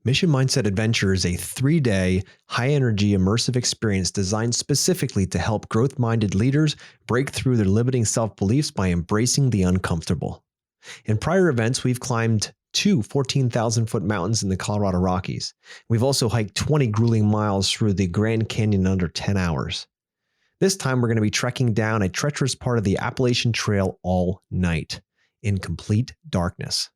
Mission Mindset Adventure is a 3-day, high-energy, immersive experience designed specifically to help growth-minded leaders break through their limiting self-beliefs by embracing the uncomfortable. In prior events, we've climbed 2 14,000-foot mountains in the Colorado Rockies. We've also hiked 20 grueling miles through the Grand Canyon in under 10 hours. This time, we're going to be trekking down a treacherous part of the Appalachian Trail all night in complete darkness.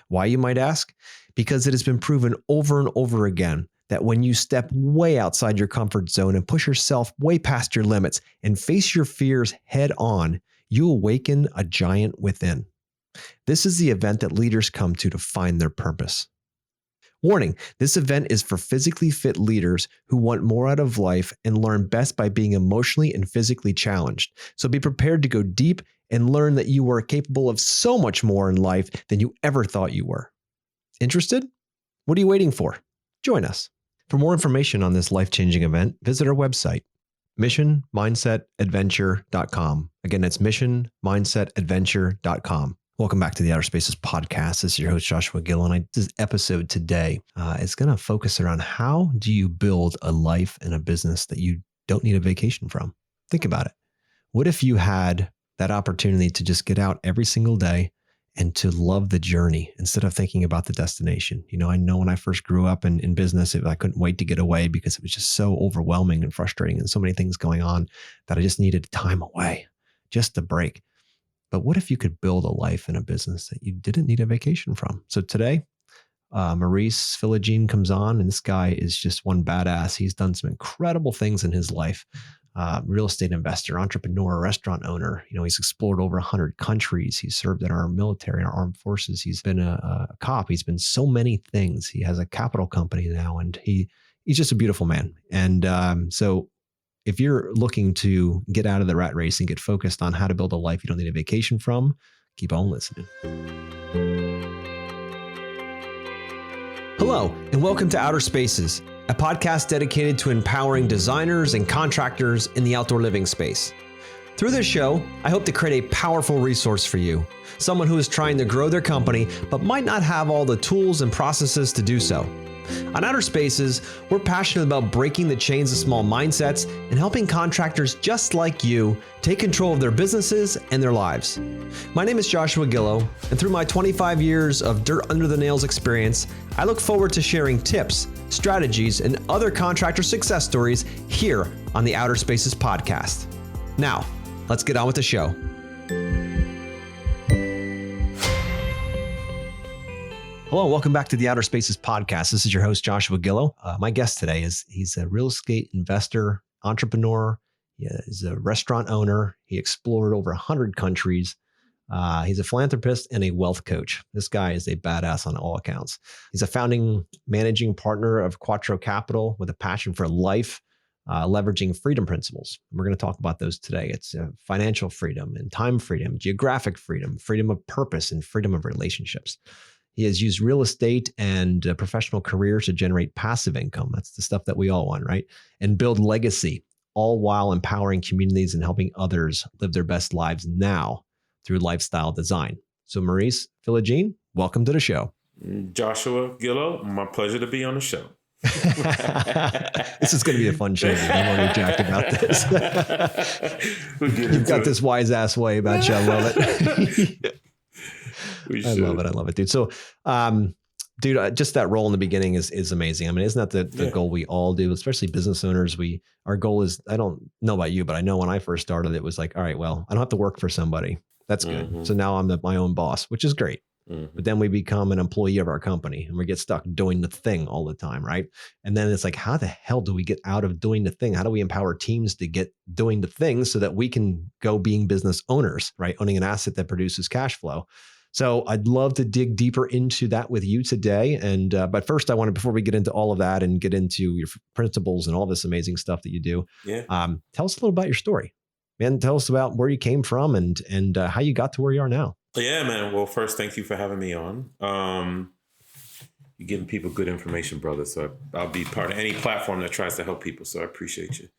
Why, you might ask? Because it has been proven over and over again that when you step way outside your comfort zone and push yourself way past your limits and face your fears head on, you awaken a giant within. This is the event that leaders come to find their purpose. Warning, this event is for physically fit leaders who want more out of life and learn best by being emotionally and physically challenged. So be prepared to go deep and learn that you are capable of so much more in life than you ever thought you were. Interested? What are you waiting for? Join us. For more information on this life-changing event, visit our website, missionmindsetadventure.com. Again, that's missionmindsetadventure.com. Welcome back to the Outer Spaces podcast. This is your host, Joshua Gill, and this episode today is going to focus around how do you build a life and a business that you don't need a vacation from? Think about it. What if you had that opportunity to just get out every single day and to love the journey instead of thinking about the destination? You know, I know when I first grew up in business, I couldn't wait to get away because it was just so overwhelming and frustrating and so many things going on that I just needed time away, just a break. But what if you could build a life and a business that you didn't need a vacation from? So today, Maurice Philogene comes on, and this guy is just one badass. He's done some incredible things in his life. Real estate investor, entrepreneur, restaurant owner. You know, he's explored over 100 countries. He's served in our military and our armed forces. He's been a cop. He's been so many things. He has a capital company now, and he's just a beautiful man. And so if you're looking to get out of the rat race and get focused on how to build a life you don't need a vacation from, keep on listening. Hello, and welcome to Outer Spaces, a podcast dedicated to empowering designers and contractors in the outdoor living space. Through this show, I hope to create a powerful resource for you, someone who is trying to grow their company but might not have all the tools and processes to do so. On Outer Spaces, we're passionate about breaking the chains of small mindsets and helping contractors just like you take control of their businesses and their lives. My name is Joshua Gillow, and through my 25 years of dirt under the nails experience, I look forward to sharing tips, strategies, and other contractor success stories here on the Outer Spaces podcast. Now, let's get on with the show. Hello, welcome back to the Outer Spaces podcast. This is your host, Joshua Gillow. My guest today he's a real estate investor, entrepreneur. He's a restaurant owner. He explored over 100 countries. He's a philanthropist and a wealth coach. This guy is a badass on all accounts. He's a founding managing partner of Quattro Capital with a passion for life, leveraging freedom principles. We're going to talk about those today. It's financial freedom and time freedom, geographic freedom, freedom of purpose, and freedom of relationships. He has used real estate and professional careers to generate passive income. That's the stuff that we all want, right? And build legacy, all while empowering communities and helping others live their best lives now through lifestyle design. So Maurice Philogene, welcome to the show. Joshua Gillow, my pleasure to be on the show. This is going to be a fun show. I'm already jacked about this. You've got this wise ass way about you. I love it. I love it, dude. So, dude, just that role in the beginning is amazing. I mean, isn't that the goal we all do, especially business owners? Our goal is, I don't know about you, but I know when I first started, it was like, all right, well, I don't have to work for somebody. That's good. Mm-hmm. So now I'm my own boss, which is great. Mm-hmm. But then we become an employee of our company and we get stuck doing the thing all the time, right? And then it's like, how the hell do we get out of doing the thing? How do we empower teams to get doing the thing so that we can go being business owners, right? Owning an asset that produces cash flow. So I'd love to dig deeper into that with you today. And but first, I wanted, before we get into all of that and get into your principles and all this amazing stuff that you do, tell us a little about your story, man. Tell us about where you came from and how you got to where you are now. Yeah, man. Well, first, thank you for having me on. You're giving people good information, brother. So I'll be part of any platform that tries to help people. So I appreciate you.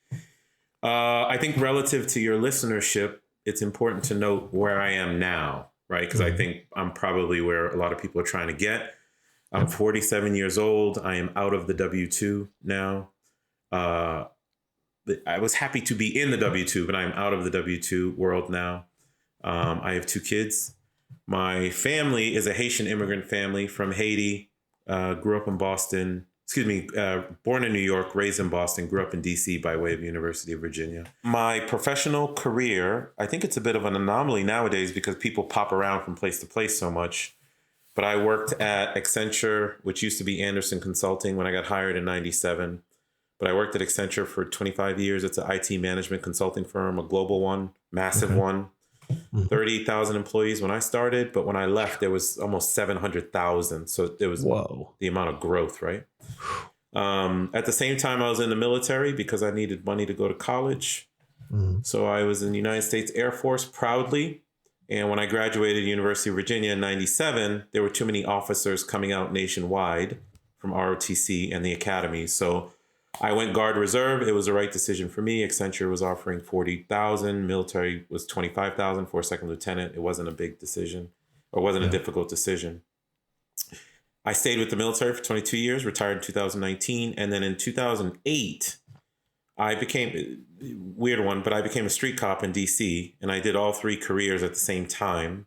I think relative to your listenership, it's important to note where I am now. Right. Because I think I'm probably where a lot of people are trying to get. I'm 47 years old. I am out of the W-2 now. I was happy to be in the W-2, but I'm out of the W-2 world now. I have 2 kids. My family is a Haitian immigrant family from Haiti. Grew up in Boston. Born in New York, raised in Boston, grew up in DC by way of University of Virginia. My professional career, I think it's a bit of an anomaly nowadays because people pop around from place to place so much. But I worked at Accenture, which used to be Anderson Consulting when I got hired in 97. But I worked at Accenture for 25 years. It's an IT management consulting firm, a global one, massive one. 38,000 employees when I started, but when I left, there was almost 700,000. So there was the amount of growth, right? At the same time, I was in the military because I needed money to go to college. So I was in the United States Air Force proudly. And when I graduated University of Virginia in 97, there were too many officers coming out nationwide from ROTC and the academy. So I went Guard Reserve. It was the right decision for me. Accenture was offering 40,000. Military was 25,000 for a second lieutenant. It wasn't a big decision, or wasn't a difficult decision. I stayed with the military for 22 years, retired in 2019. And then in 2008, I became, weird one, but I became a street cop in DC, and I did all 3 careers at the same time.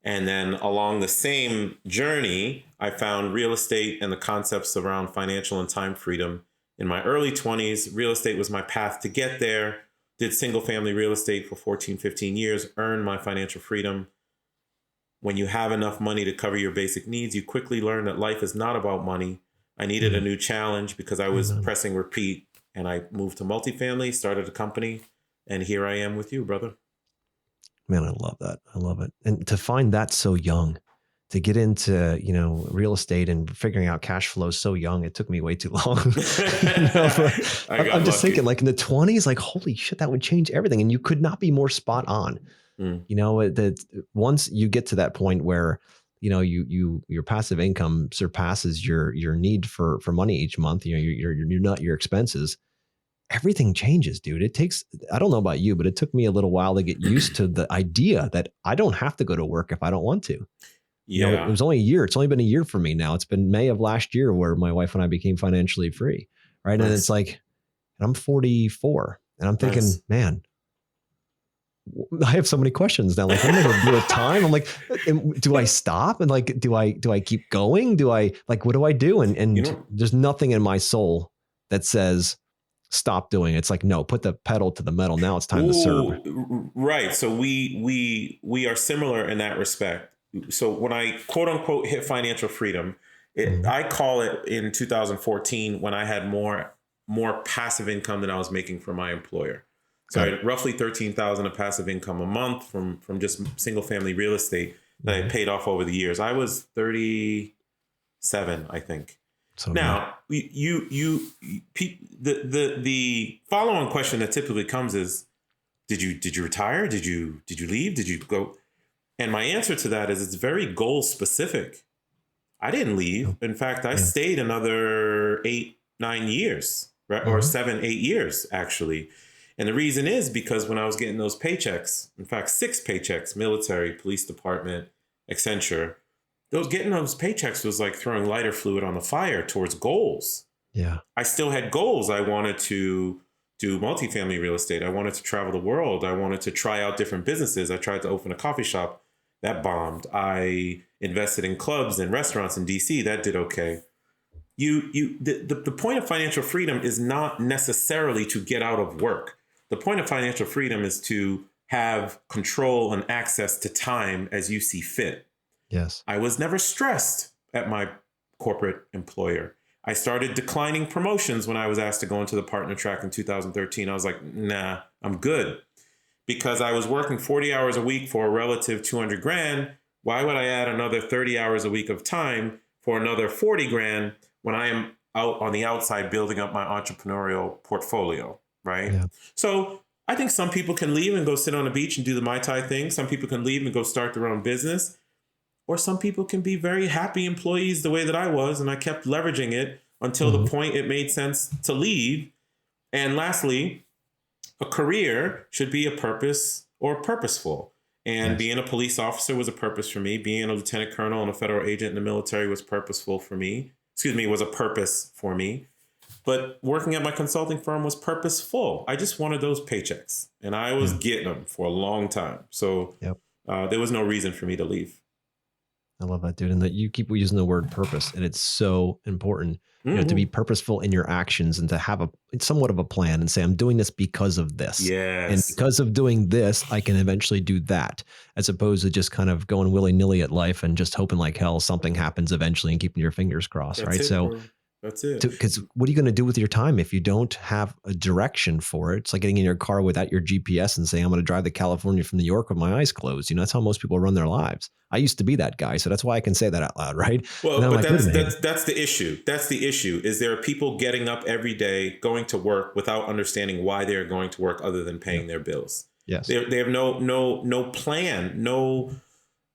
And then along the same journey, I found real estate and the concepts around financial and time freedom. In my early 20s, real estate was my path to get there. Did single family real estate for 14, 15 years, earned my financial freedom. When you have enough money to cover your basic needs, you quickly learn that life is not about money. I needed a new challenge because I was pressing repeat, and I moved to multifamily, started a company, and here I am with you, brother. Man, I love that. I love it. And to find that so young, to get into, real estate and figuring out cash flow so young, it took me way too long. I'm just thinking like in the 20s, like, holy shit, that would change everything. And you could not be more spot on. That once you get to that point where, your passive income surpasses your need for money each month, you're not your expenses. Everything changes, dude. It takes, I don't know about you, but it took me a little while to get used to the idea that I don't have to go to work if I don't want to. It was only a year. It's only been a year for me now. It's been May of last year where my wife and I became financially free. Right. Nice. And it's like, I'm 44 and I'm thinking, man, I have so many questions now. Like, I'm going to do a time. I'm like, do I stop? And like, do I keep going? What do I do? And there's nothing in my soul that says, stop doing it. It's like, no, put the pedal to the metal. Now it's time to serve. Right. So we are similar in that respect. So when I quote unquote hit financial freedom, I call it in 2014 when I had more passive income than I was making for my employer. So I had roughly 13,000 of passive income a month from just single family real estate that I paid off over the years. I was 37, I think. So now the follow-on question that typically comes is, did you retire? Did you leave? Did you go? And my answer to that is it's very goal specific. I didn't leave. In fact, I stayed another 8-9 years, right? Or 7-8 years, actually. And the reason is because when I was getting those paychecks, in fact, 6 paychecks, military, police department, Accenture, getting those paychecks was like throwing lighter fluid on the fire towards goals. Yeah. I still had goals. I wanted to do multifamily real estate. I wanted to travel the world. I wanted to try out different businesses. I tried to open a coffee shop. That bombed. I invested in clubs and restaurants in DC. That did okay. The point of financial freedom is not necessarily to get out of work. The point of financial freedom is to have control and access to time as you see fit. Yes. I was never stressed at my corporate employer. I started declining promotions when I was asked to go into the partner track in 2013. I was like, nah, I'm good. Because I was working 40 hours a week for a relative 200 grand. Why would I add another 30 hours a week of time for another 40 grand when I am out on the outside building up my entrepreneurial portfolio, right? Yeah. So I think some people can leave and go sit on the beach and do the Mai Tai thing. Some people can leave and go start their own business. Or some people can be very happy employees the way that I was, and I kept leveraging it until the point it made sense to leave. And lastly, a career should be a purpose or purposeful. And being a police officer was a purpose for me. Being a lieutenant colonel and a federal agent in the military was purposeful for me. Was a purpose for me. But working at my consulting firm was purposeful. I just wanted those paychecks, and I was getting them for a long time. So there was no reason for me to leave. I love that, dude. And that you keep using the word purpose, and it's so important, to be purposeful in your actions and to have somewhat of a plan and say, I'm doing this because of this. Yes. And because of doing this, I can eventually do that, as opposed to just kind of going willy-nilly at life and just hoping like hell something happens eventually and keeping your fingers crossed. That's right. it, So bro. That's it. Because what are you going to do with your time if you don't have a direction for it? It's like getting in your car without your GPS and saying, I'm going to drive to California from New York with my eyes closed. That's how most people run their lives. I used to be that guy. So that's why I can say that out loud, right? Well, but that's the issue. That's the issue, is there are people getting up every day, going to work without understanding why they're going to work other than paying their bills. Yes. They have no plan, no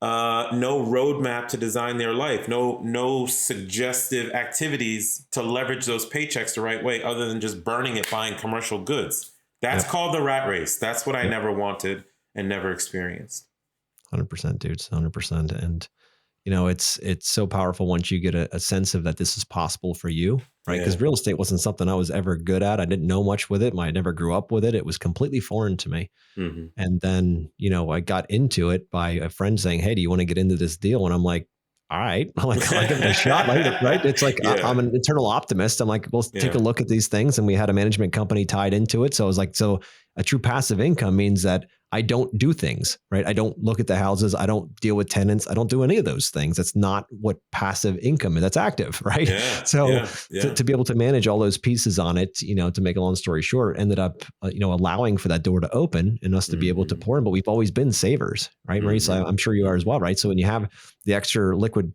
roadmap to design their life, no suggestive activities to leverage those paychecks the right way, other than just burning it buying commercial goods. That's called the rat race. That's what I never wanted and never experienced. 100%, dude. 100%. And it's so powerful once you get a sense of that this is possible for you, right? Because real estate wasn't something I was ever good at. I didn't know much with it. I never grew up with it. It was completely foreign to me. Mm-hmm. And then, I got into it by a friend saying, hey, do you want to get into this deal? And I'm like, all right, I'll give it a shot, right? It's like, I'm an eternal optimist. I'm like, well, take a look at these things. And we had a management company tied into it. So I was like, so a true passive income means that I don't do things, right? I don't look at the houses. I don't deal with tenants. I don't do any of those things. That's not what passive income is. That's active, right? To be able to manage all those pieces on it, to make a long story short, ended up, allowing for that door to open and us to be able to pour in. But we've always been savers, right, Maurice? So I'm sure you are as well, right? So when you have the extra liquid,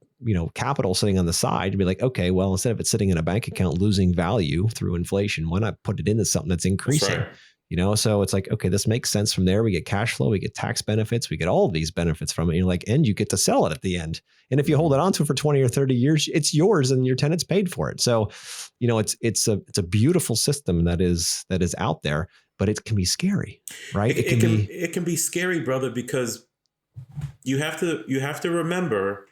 capital sitting on the side, to be like, okay, well, instead of it sitting in a bank account losing value through inflation, why not put it into something that's increasing? That's right. So it's like, okay, this makes sense from there. We get cash flow, we get tax benefits, we get all of these benefits from it. And you get to sell it at the end. And if you hold it on to it for 20 or 30 years, it's yours and your tenants paid for it. So, it's a beautiful system that is out there, but it can be scary, right? It can be scary, brother, because you have to remember,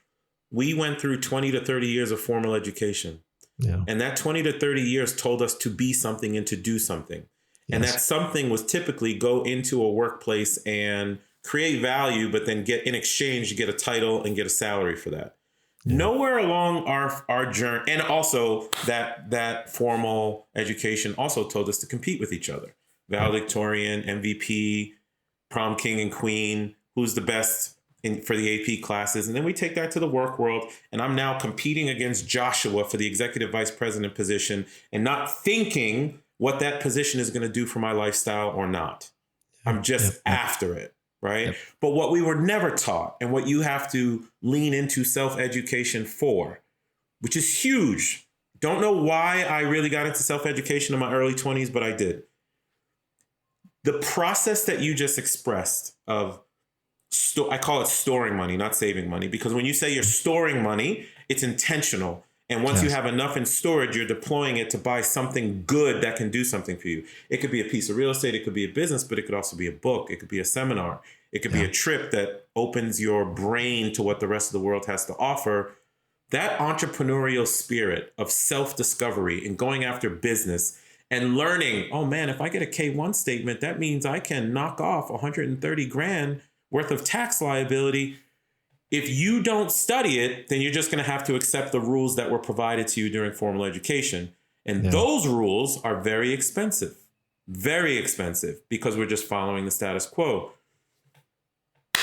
we went through 20 to 30 years of formal education. Yeah. And that 20 to 30 years told us to be something and to do something. And that something was typically go into a workplace and create value, but then in exchange, get a title and get a salary for that. Yeah. Nowhere along our journey. And also that formal education also told us to compete with each other. Valedictorian, MVP, prom king and queen, who's the best for the AP classes. And then we take that to the work world. And I'm now competing against Joshua for the executive vice president position and not thinking what that position is going to do for my lifestyle or not. I'm just after it, right? Yep. But what we were never taught, and what you have to lean into self-education for, which is huge. Don't know why I really got into self-education in my early 20s, but I did. The process that you just expressed of, I call it storing money, not saving money, because when you say you're storing money, it's intentional. And once you have enough in storage, you're deploying it to buy something good that can do something for you. It could be a piece of real estate. It could be a business, but it could also be a book. It could be a seminar. It could be a trip that opens your brain to what the rest of the world has to offer. That entrepreneurial spirit of self-discovery and going after business and learning, oh man, if I get a K-1 statement, that means I can knock off 130 grand worth of tax liability. If you don't study it, then you're just going to have to accept the rules that were provided to you during formal education. And those rules are very expensive because we're just following the status quo.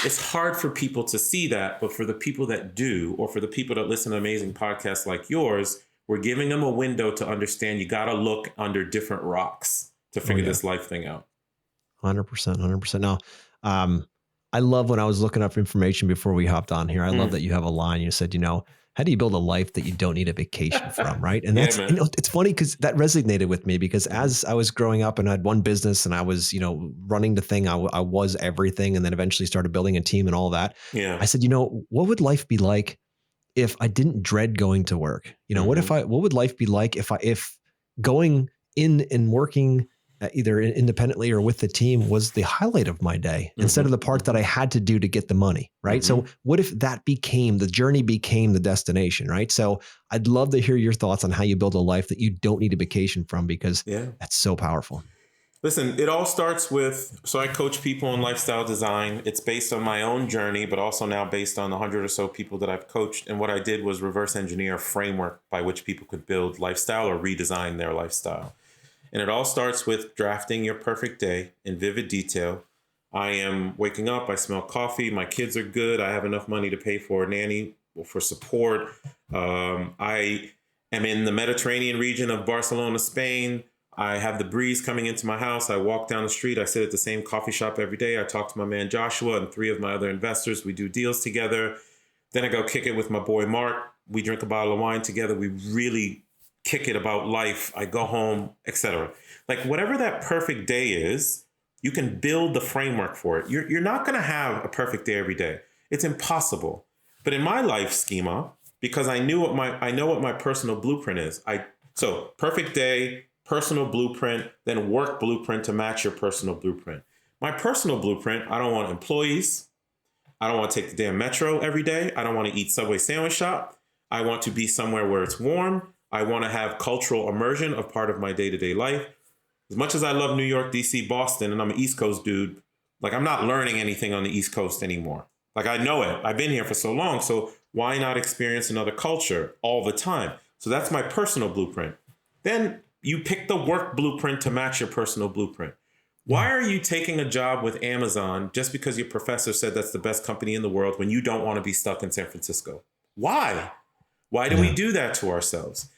It's hard for people to see that, but for the people that do, or for the people that listen to amazing podcasts like yours, we're giving them a window to understand you got to look under different rocks to figure this life thing out. 100%. Now, I love when I was looking up information before we hopped on here. I love that you have a line. You said, how do you build a life that you don't need a vacation from, right? And that's, it's funny because that resonated with me, because as I was growing up and I had one business and I was, running the thing, I was everything, and then eventually started building a team and all that. Yeah. I said, what would life be like if I didn't dread going to work? What would life be like if going in and working either independently or with the team was the highlight of my day instead of the part that I had to do to get the money, right? So what if that became, the journey became the destination, right? So I'd love to hear your thoughts on how you build a life that you don't need a vacation from, because that's so powerful. Listen, it all starts with, so I coach people in lifestyle design. It's based on my own journey, but also now based on the 100 or so people that I've coached. And what I did was reverse engineer a framework by which people could build lifestyle or redesign their lifestyle. And it all starts with drafting your perfect day in vivid detail. I am waking up, I smell coffee, my kids are good, I have enough money to pay for a nanny, for support. I am in the Mediterranean region of Barcelona, Spain. I have the breeze coming into my house. I walk down the street. I sit at the same coffee shop every day. I talk to my man Joshua and 3 of my other investors. We do deals together. Then I go kick it with my boy Mark. We drink a bottle of wine together. We really kick it about life. I go home, etc. Like whatever that perfect day is, you can build the framework for it. You're not going to have a perfect day every day. It's impossible. But in my life schema, because I know what my personal blueprint is. So perfect day, personal blueprint, then work blueprint to match your personal blueprint. My personal blueprint, I don't want employees. I don't want to take the damn metro every day. I don't want to eat Subway sandwich shop. I want to be somewhere where it's warm. I want to have cultural immersion of part of my day-to-day life. As much as I love New York, DC, Boston, and I'm an East Coast dude, like I'm not learning anything on the East Coast anymore. Like I know it. I've been here for so long. So why not experience another culture all the time? So that's my personal blueprint. Then you pick the work blueprint to match your personal blueprint. Why are you taking a job with Amazon just because your professor said that's the best company in the world when you don't want to be stuck in San Francisco? Why? Why do we do that to ourselves?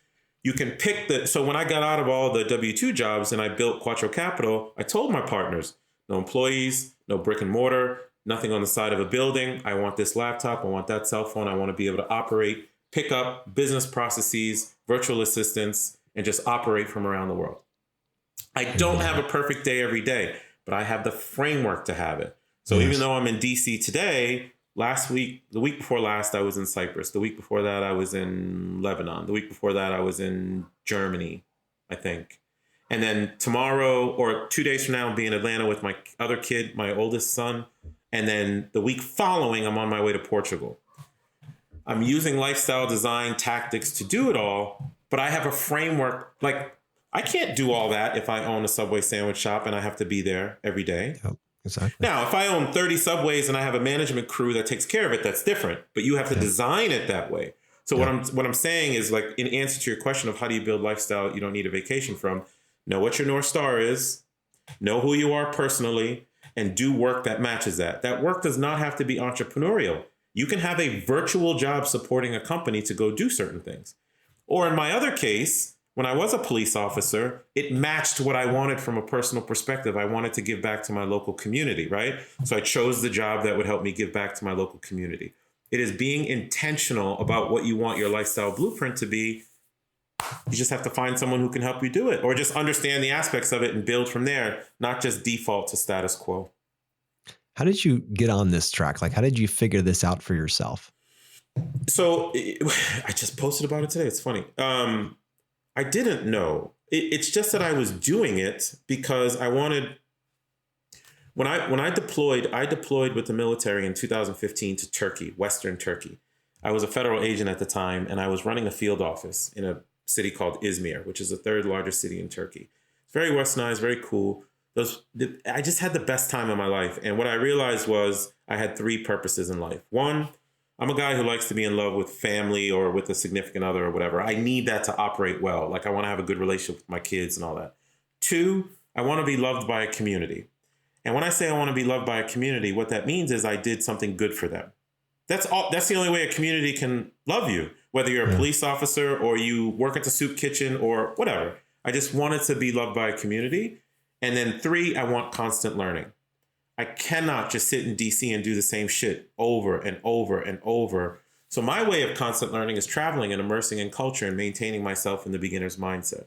You can pick so when I got out of all the W-2 jobs and I built Quattro Capital, I told my partners, no employees, no brick and mortar, nothing on the side of a building. I want this laptop. I want that cell phone. I want to be able to operate, pick up business processes, virtual assistants, and just operate from around the world. I don't have a perfect day every day, but I have the framework to have it. So even though I'm in DC today, the week before last, I was in Cyprus. The week before that, I was in Lebanon. The week before that, I was in Germany, I think. And then tomorrow or 2 days from now, I'll be in Atlanta with my other kid, my oldest son. And then the week following, I'm on my way to Portugal. I'm using lifestyle design tactics to do it all, but I have a framework. Like I can't do all that if I own a Subway sandwich shop and I have to be there every day. Yep, exactly. Now, if I own 30 Subways and I have a management crew that takes care of it, that's different. But you have to design it that way. So what I'm saying is, like, in answer to your question of how do you build lifestyle you don't need a vacation from, know what your North Star is, know who you are personally, and do work that matches that. That work does not have to be entrepreneurial. You can have a virtual job supporting a company to go do certain things. Or in my other case, when I was a police officer, it matched what I wanted from a personal perspective. I wanted to give back to my local community, right? So I chose the job that would help me give back to my local community. It is being intentional about what you want your lifestyle blueprint to be. You just have to find someone who can help you do it, or just understand the aspects of it and build from there, not just default to status quo. How did you get on this track? Like, how did you figure this out for yourself? So I just posted about it today. It's funny. I didn't know. It's just that I was doing it because I wanted. When I deployed with the military in 2015 to Turkey, Western Turkey. I was a federal agent at the time, and I was running a field office in a city called Izmir, which is the 3rd largest city in Turkey. It's very westernized, very cool. I just had the best time of my life. And what I realized was I had 3 purposes in life. 1, I'm a guy who likes to be in love with family or with a significant other or whatever. I need that to operate well. Like I want to have a good relationship with my kids and all that. 2, I want to be loved by a community. And when I say I want to be loved by a community, what that means is I did something good for them. That's the only way a community can love you, whether you're a police officer or you work at the soup kitchen or whatever. I just wanted to be loved by a community. And then 3, I want constant learning. I cannot just sit in DC and do the same shit over and over and over. So my way of constant learning is traveling and immersing in culture and maintaining myself in the beginner's mindset.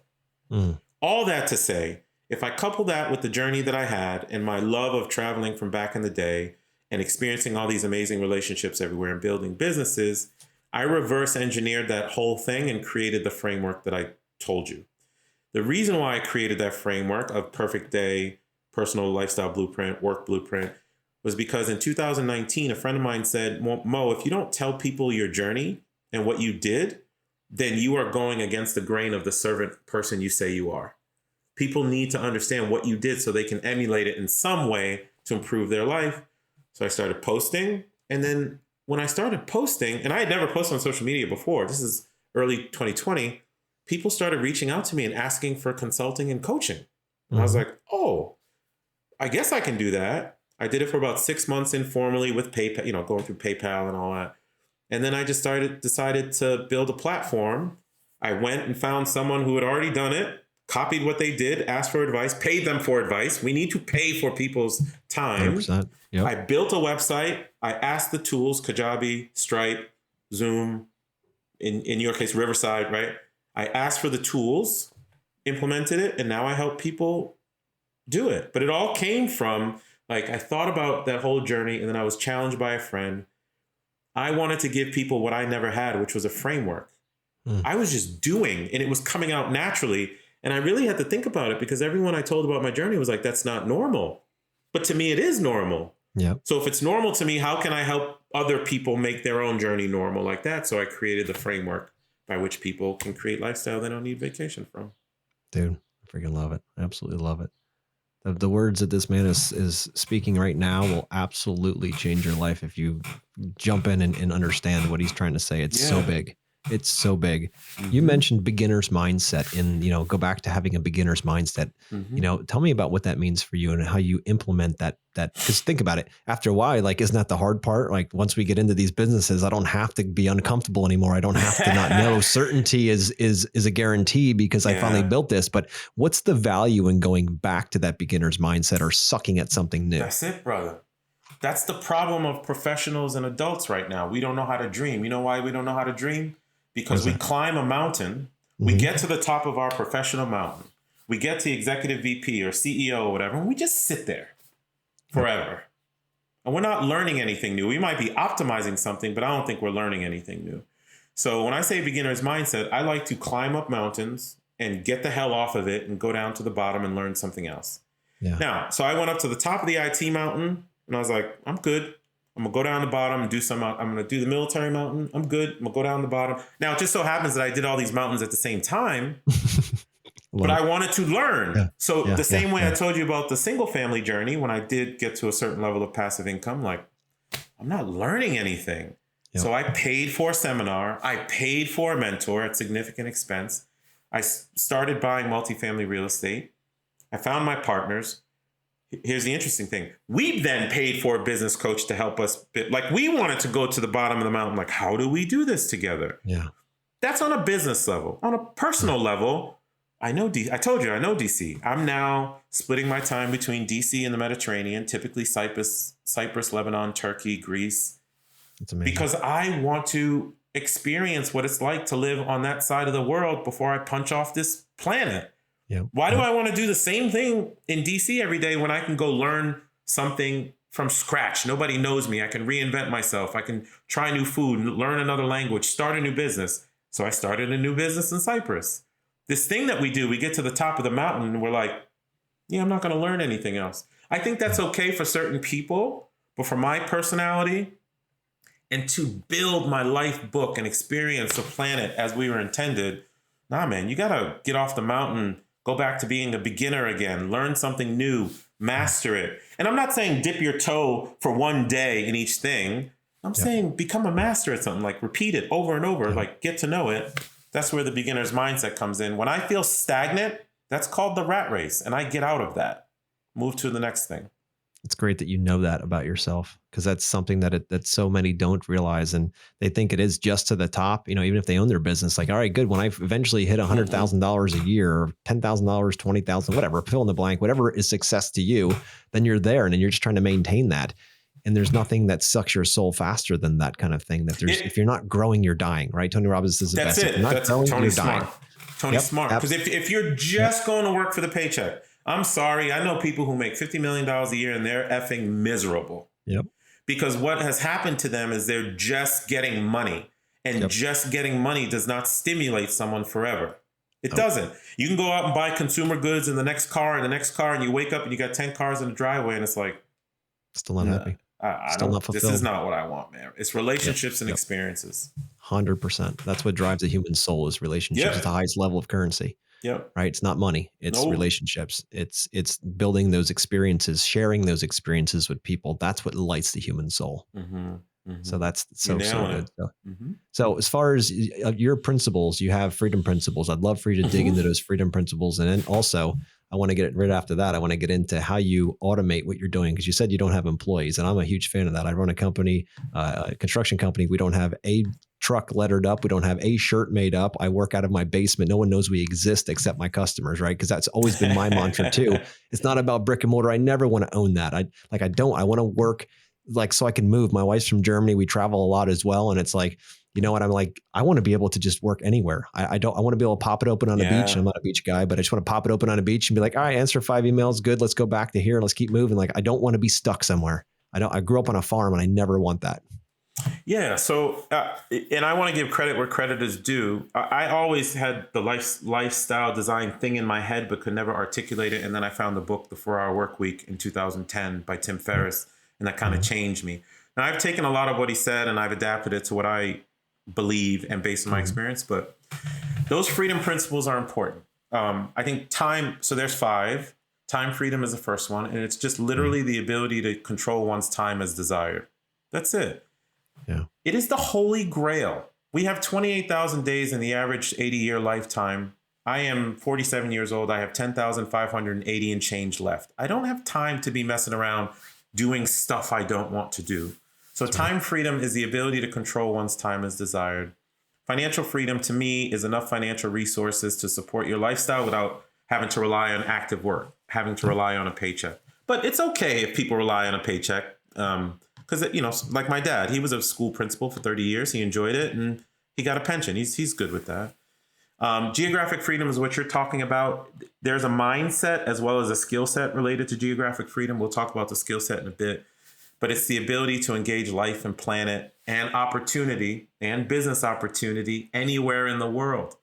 All that to say, if I couple that with the journey that I had and my love of traveling from back in the day and experiencing all these amazing relationships everywhere and building businesses, I reverse engineered that whole thing and created the framework that I told you. The reason why I created that framework of perfect day, personal lifestyle blueprint, work blueprint, was because in 2019, a friend of mine said, Mo, if you don't tell people your journey and what you did, then you are going against the grain of the servant person you say you are. People need to understand what you did so they can emulate it in some way to improve their life. So I started posting. And then when I started posting, and I had never posted on social media before, this is early 2020, people started reaching out to me and asking for consulting and coaching. And I was like, oh, I guess I can do that. I did it for about 6 months informally with PayPal, going through PayPal and all that. And then I just decided to build a platform. I went and found someone who had already done it, copied what they did, asked for advice, paid them for advice. We need to pay for people's time. 100%. Yep. I built a website. I asked the tools, Kajabi, Stripe, Zoom, in your case, Riverside, right? I asked for the tools, implemented it, and now I help people do it. But it all came from, I thought about that whole journey, and then I was challenged by a friend. I wanted to give people what I never had, which was a framework. I was just doing, and it was coming out naturally. And I really had to think about it because everyone I told about my journey was like, that's not normal. But to me, it is normal. Yeah. So if it's normal to me, how can I help other people make their own journey normal like that? So I created the framework by which people can create lifestyle they don't need vacation from. Dude, I freaking love it. Absolutely love it. The words that this man is speaking right now will absolutely change your life if you jump in and understand what he's trying to say. It's so big. It's so big. You mentioned beginner's mindset and, go back to having a beginner's mindset. Tell me about what that means for you and how you implement that, because think about it, after a while, isn't that the hard part? Once we get into these businesses, I don't have to be uncomfortable anymore. I don't have to not know. Certainty is a guarantee because I finally built this, but what's the value in going back to that beginner's mindset or sucking at something new? That's it, brother. That's the problem of professionals and adults right now. We don't know how to dream. You know why we don't know how to dream? Because we climb a mountain, we get to the top of our professional mountain, we get to executive VP or CEO or whatever, and we just sit there forever. And we're not learning anything new. We might be optimizing something, but I don't think we're learning anything new. So when I say beginner's mindset, I like to climb up mountains and get the hell off of it and go down to the bottom and learn something else. Yeah. Now, so I went up to the top of the IT mountain and I was like, I'm good. I'm going to go down the bottom and I'm going to do the military mountain. I'm good. I'm going to go down the bottom. Now, it just so happens that I did all these mountains at the same time, but I wanted to learn. Yeah. So the same way I told you about the single family journey, when I did get to a certain level of passive income, I'm not learning anything. Yep. So I paid for a seminar. I paid for a mentor at significant expense. I started buying multifamily real estate. I found my partners. Here's the interesting thing. We then paid for a business coach to help us. We wanted to go to the bottom of the mountain. How do we do this together? Yeah. That's on a business level. On a personal level, I told you, I know DC. I'm now splitting my time between DC and the Mediterranean, typically Cyprus, Lebanon, Turkey, Greece. That's amazing. Because I want to experience what it's like to live on that side of the world before I punch off this planet. Yep. Why do I want to do the same thing in DC every day when I can go learn something from scratch? Nobody knows me. I can reinvent myself. I can try new food, learn another language, start a new business. So I started a new business in Cyprus. This thing that we do, we get to the top of the mountain and we're like, I'm not going to learn anything else. I think that's okay for certain people, but for my personality and to build my life book and experience the planet as we were intended, nah, man, you got to get off the mountain. Go back to being a beginner again, learn something new, master it. And I'm not saying dip your toe for one day in each thing. I'm saying become a master at something, repeat it over and over, get to know it. That's where the beginner's mindset comes in. When I feel stagnant, that's called the rat race. And I get out of that, move to the next thing. It's great that you know that about yourself, because that's something that so many don't realize, and they think it is just to the top. Even if they own their business, all right, good. When I eventually hit $100,000 a year, or $10,000, $20,000, whatever, fill in the blank, whatever is success to you, then you're there, and then you're just trying to maintain that. And there's nothing that sucks your soul faster than that kind of thing. If you're not growing, you're dying, right? Tony Robbins is the best. That's it. That's Tony Smart. Tony Smart. Because if you're just going to work for the paycheck, I'm sorry. I know people who make $50 million a year and they're effing miserable. Yep. Because what has happened to them is they're just getting money. And just getting money does not stimulate someone forever. It doesn't. You can go out and buy consumer goods in the next car and the next car, and you wake up and you got 10 cars in the driveway, and it's like, Still not happy. I Still not don't. This is fulfilled. not what I want, man. It's relationships and Yep. experiences. 100%. That's what drives the human soul is relationships. Yeah. It's the highest level of currency. Yep. Right? It's not money. It's Nope. relationships. It's building those experiences, sharing those experiences with people. That's what lights the human soul. So that's so good. So as far as your principles, you have freedom principles. I'd love for you to dig into those freedom principles. And then also I want to get right after that. I want to get into how you automate what you're doing, because you said you don't have employees, and I'm a huge fan of that. I run a company, a construction company. We don't have a truck lettered up. We don't have a shirt made up. I work out of my basement. No one knows we exist except my customers, right? Because that's always been my mantra too. It's not about brick and mortar. I never want to own that. I want to work like, so I can move. My wife's from Germany. We travel a lot as well. And it's like, you know what? I'm like, I want to be able to just work anywhere. I want to be able to pop it open on a beach. I'm not a beach guy, but I just want to pop it open on a beach and be like, all right, answer 5 emails. Good. Let's go back to here. Let's keep moving. Like, I don't want to be stuck somewhere. I grew up on a farm and I never want that. Yeah. So, and I want to give credit where credit is due. I always had the lifestyle design thing in my head, but could never articulate it. And then I found the book, The 4-Hour Workweek, in 2010 by Tim Ferriss. And that kind of changed me. Now, I've taken a lot of what he said and I've adapted it to what I believe and based on my experience. But those freedom principles are important. I think time. So there's 5. Time freedom is the first one. And it's just literally the ability to control one's time as desired. That's it. Yeah. It is the holy grail. We have 28,000 days in the average 80-year lifetime. I am 47 years old. I have 10,580 and change left. I don't have time to be messing around doing stuff I don't want to do. So time freedom is the ability to control one's time as desired. Financial freedom to me is enough financial resources to support your lifestyle without having to rely on active work, having to rely on a paycheck. But it's okay if people rely on a paycheck. Because, you know, like my dad, he was a school principal for 30 years. He enjoyed it and he got a pension. He's good with that. Geographic freedom is what you're talking about. There's a mindset as well as a skill set related to geographic freedom. We'll talk about the skill set in a bit, but it's the ability to engage life and planet and opportunity and business opportunity anywhere in the world.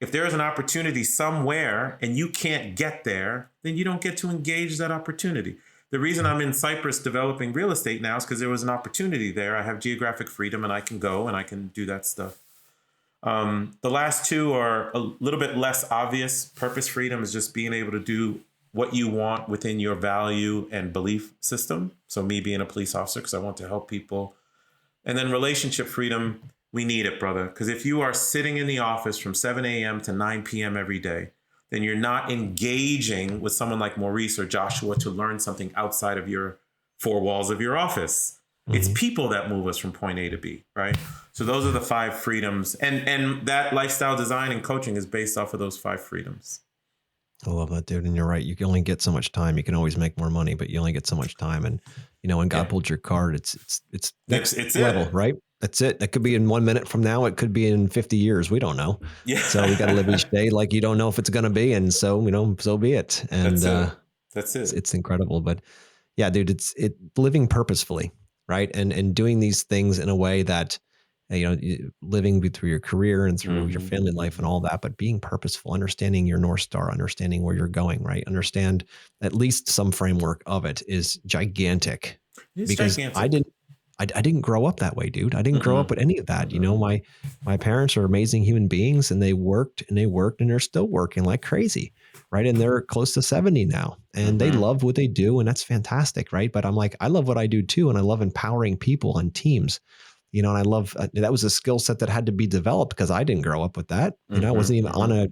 If there's an opportunity somewhere and you can't get there, then you don't get to engage that opportunity. The reason I'm in Cyprus developing real estate now is because there was an opportunity there. I have geographic freedom and I can go and I can do that stuff. The last 2 are a little bit less obvious. Purpose freedom is just being able to do what you want within your value and belief system. So me being a police officer because I want to help people. And then relationship freedom, we need it, brother. Because if you are sitting in the office from 7 a.m. to 9 p.m. every day, then you're not engaging with someone like Maurice or Joshua to learn something outside of your 4 walls of your office. It's people that move us from point A to B, right? So those are the 5 freedoms. And that lifestyle design and coaching is based off of those 5 freedoms. I love that, dude. And you're right. You can only get so much time. You can always make more money, but you only get so much time. And, you know, when God pulled your card, it's next level, right? That's it. That could be in 1 minute from now. It could be in 50 years. We don't know. Yeah. So we got to live each day like you don't know if it's going to be. And so, you know, so be it. And that's it. It's incredible. But yeah, dude, it's living purposefully, right? And doing these things in a way that, you know, living through your career and through your family life and all that, but being purposeful, understanding your North Star, understanding where you're going, right? Understand at least some framework of it is gigantic. Because gigantic. I didn't grow up that way, dude. I didn't grow up with any of that. You know, my parents are amazing human beings and they worked and they're still working like crazy, right? And they're close to 70 now and they love what they do and that's fantastic, right? But I'm like, I love what I do too. And I love empowering people and teams, you know, and I love, that was a skill set that had to be developed because I didn't grow up with that. You know, I wasn't even on a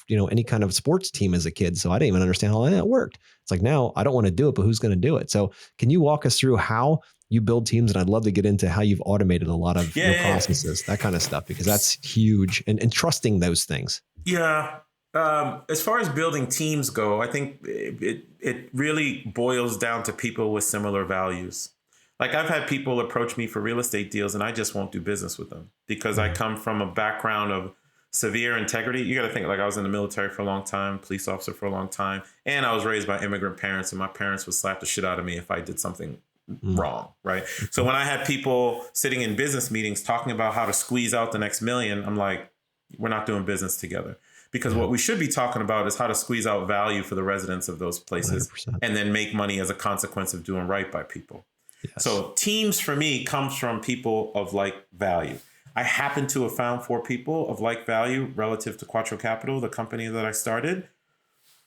you know, any kind of sports team as a kid. So I didn't even understand how that worked. It's like, now I don't want to do it, but who's going to do it? So can you walk us through how you build teams? And I'd love to get into how you've automated a lot of your processes, that kind of stuff, because that's huge and trusting those things. Yeah. As far as building teams go, I think it really boils down to people with similar values. Like I've had people approach me for real estate deals and I just won't do business with them because I come from a background of severe integrity. You got to think, like, I was in the military for a long time, police officer for a long time, and I was raised by immigrant parents, and my parents would slap the shit out of me if I did something wrong, right? So when I had people sitting in business meetings talking about how to squeeze out the next million, I'm like, we're not doing business together. because what we should be talking about is how to squeeze out value for the residents of those places 100%. and then make money as a consequence of doing right by people. Yes. So teams for me comes from people of like value. I happen to have found 4 people of like value relative to Quattro Capital, the company that I started.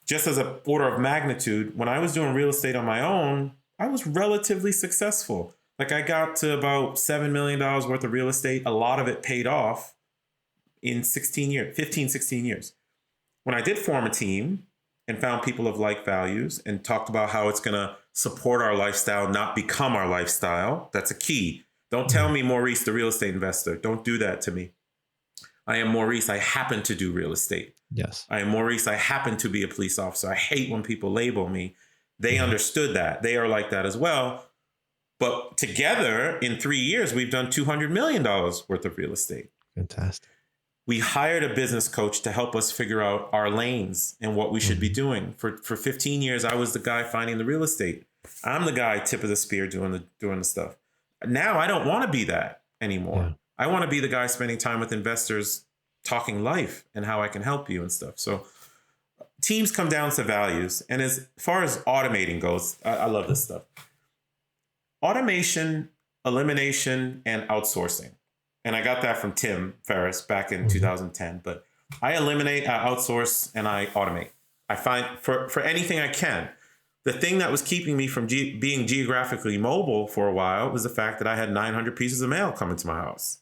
Just as an order of magnitude, when I was doing real estate on my own, I was relatively successful. Like I got to about $7 million worth of real estate. A lot of it paid off in 16 years. When I did form a team and found people of like values and talked about how it's going to support our lifestyle, not become our lifestyle. That's a key. Don't tell me, Maurice, the real estate investor. Don't do that to me. I am Maurice. I happen to do real estate. Yes. I am Maurice. I happen to be a police officer. I hate when people label me. They understood that. They are like that as well. But together in 3 years, we've done $200 million worth of real estate. Fantastic. We hired a business coach to help us figure out our lanes and what we should be doing. For 15 years, I was the guy finding the real estate. I'm the guy tip of the spear doing the stuff. Now I don't want to be that anymore. Yeah. I want to be the guy spending time with investors, talking life and how I can help you and stuff. So teams come down to values. And as far as automating goes, I love this stuff. Automation, elimination, and outsourcing. And I got that from Tim Ferriss back in 2010. But I eliminate, I outsource, and I automate. I find for anything I can. The thing that was keeping me from being geographically mobile for a while was the fact that I had 900 pieces of mail coming to my house.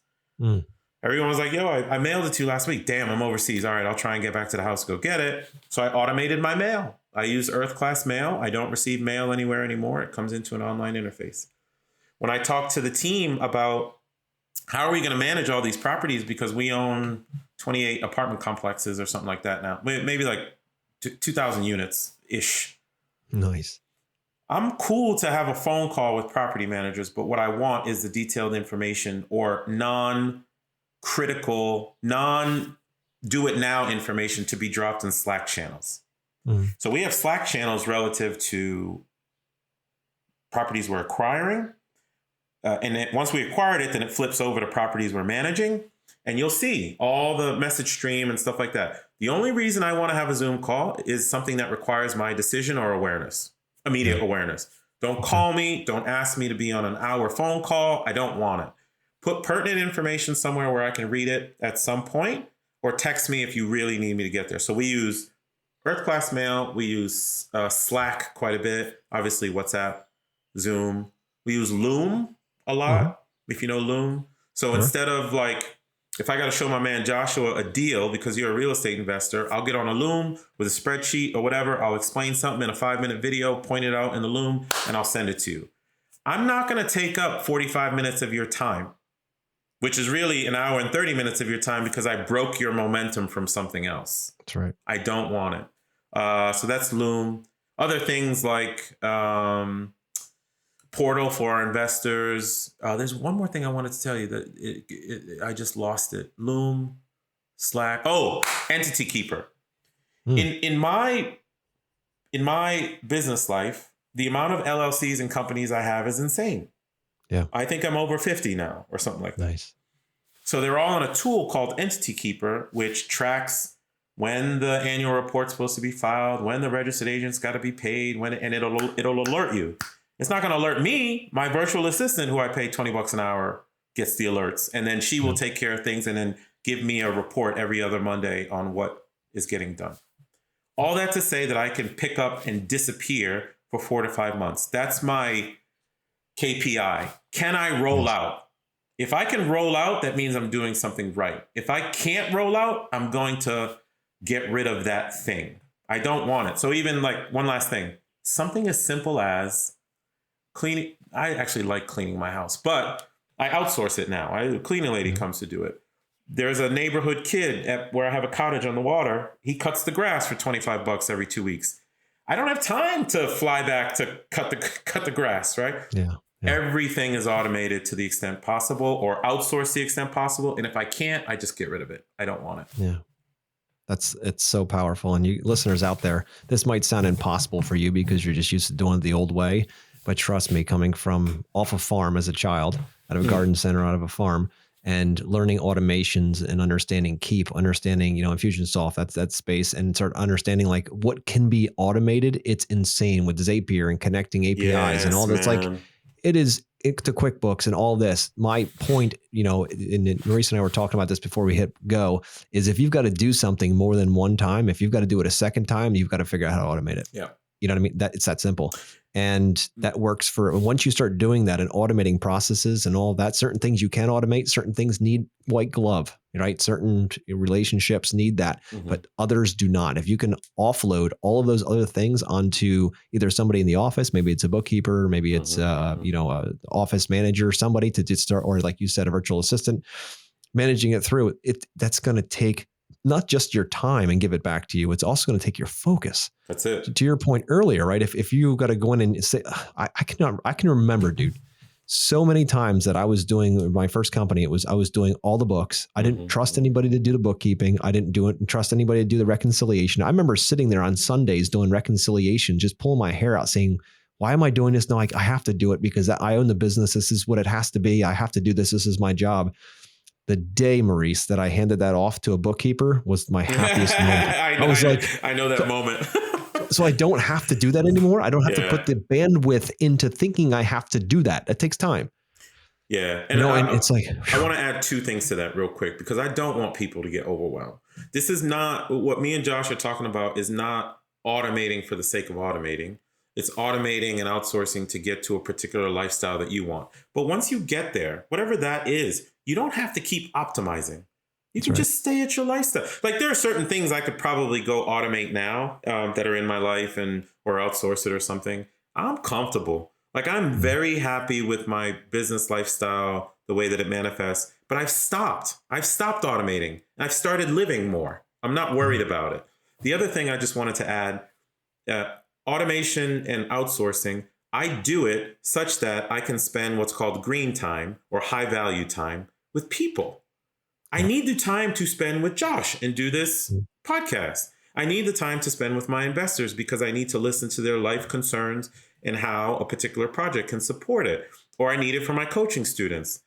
Everyone was like, yo, I mailed it to you last week. Damn, I'm overseas. All right, I'll try and get back to the house, go get it. So I automated my mail. I use Earth Class Mail. I don't receive mail anywhere anymore. It comes into an online interface. When I talked to the team about how are we going to manage all these properties, because we own 28 apartment complexes or something like that now, maybe like 2,000 units-ish. Nice. I'm cool to have a phone call with property managers, but what I want is the detailed information or non-critical, non-do-it-now information to be dropped in Slack channels. So we have Slack channels relative to properties we're acquiring. And once we acquired it, then it flips over to properties we're managing. And you'll see all the message stream and stuff like that. The only reason I want to have a Zoom call is something that requires my decision or awareness, immediate awareness. Don't call me. Don't ask me to be on an hour phone call. I don't want it. Put pertinent information somewhere where I can read it at some point, or text me if you really need me to get there. So we use Earth Class Mail. We use Slack quite a bit. Obviously, WhatsApp, Zoom. We use Loom a lot, if you know Loom. So instead of like, if I got to show my man Joshua a deal because you're a real estate investor, I'll get on a Loom with a spreadsheet or whatever. I'll explain something in a 5-minute video, point it out in the Loom, and I'll send it to you. I'm not going to take up 45 minutes of your time, which is really an hour and 30 minutes of your time, because I broke your momentum from something else. That's right. I don't want it. So that's Loom. Other things like portal for our investors. There's one more thing I wanted to tell you that I just lost it. Loom, Slack. Oh, Entity Keeper. In my business life, the amount of LLCs and companies I have is insane. Yeah. I think I'm over 50 now or something like that. Nice. So they're all on a tool called Entity Keeper, which tracks when the annual report's supposed to be filed, when the registered agent's got to be paid, and it'll alert you. It's not going to alert me. My virtual assistant, who I pay $20 an hour, gets the alerts, and then she will take care of things and then give me a report every other Monday on what is getting done. All that to say that I can pick up and disappear for 4 to 5 months. That's my KPI. Can I roll out? If I can roll out, that means I'm doing something right. If I can't roll out, I'm going to get rid of that thing. I don't want it. So even like one last thing, something as simple as cleaning. I actually like cleaning my house, but I outsource it now. A cleaning lady comes to do it. There's a neighborhood kid where I have a cottage on the water. He cuts the grass for $25 every 2 weeks. I don't have time to fly back to cut the grass, right? Yeah. Everything is automated to the extent possible, or outsourced to the extent possible. And if I can't, I just get rid of it. I don't want it. Yeah. It's so powerful. And you listeners out there, this might sound impossible for you because you're just used to doing it the old way. But trust me, coming from off a farm as a child, out of a garden center, out of a farm, and learning automations and understanding Keep, understanding, Infusionsoft, that's that space, and start understanding like what can be automated. It's insane with Zapier and connecting APIs and Yes, all this. Like man. it is to QuickBooks and all this. My point, and Maurice and I were talking about this before we hit go, is if you've got to do something more than one time, if you've got to do it a second time, you've got to figure out how to automate it. Yeah. You know what I mean? It's that simple. And that works for once you start doing that and automating processes and all that, certain things you can automate, certain things need white glove, right? Certain relationships need that, but others do not. If you can offload all of those other things onto either somebody in the office, maybe it's a bookkeeper, maybe it's, a office manager, somebody to just start, or like you said, a virtual assistant, managing it through it, that's going to take not just your time and give it back to you. It's also going to take your focus. That's it. To your point earlier, right? If you got to go in and say, I can remember, dude, so many times that I was doing my first company, I was doing all the books. I didn't trust anybody to do the bookkeeping. I didn't trust anybody to do the reconciliation. I remember sitting there on Sundays doing reconciliation, just pulling my hair out saying, why am I doing this? No, I have to do it because I own the business. This is what it has to be. I have to do this. This is my job. The day, Maurice, that I handed that off to a bookkeeper was my happiest moment. I know that moment. So I don't have to do that anymore. I don't have to put the bandwidth into thinking I have to do that. It takes time. Yeah. And, and it's like, I want to add two things to that real quick, because I don't want people to get overwhelmed. This is not what me and Josh are talking about, is not automating for the sake of automating. It's automating and outsourcing to get to a particular lifestyle that you want. But once you get there, whatever that is, you don't have to keep optimizing. You can just stay at your lifestyle. Like there are certain things I could probably go automate now that are in my life or outsource it or something. I'm comfortable. Like I'm very happy with my business lifestyle, the way that it manifests, but I've stopped automating. I've started living more. I'm not worried about it. The other thing I just wanted to add, automation and outsourcing, I do it such that I can spend what's called green time or high value time with people. I need the time to spend with Josh and do this podcast. I need the time to spend with my investors because I need to listen to their life concerns and how a particular project can support it. Or I need it for my coaching students.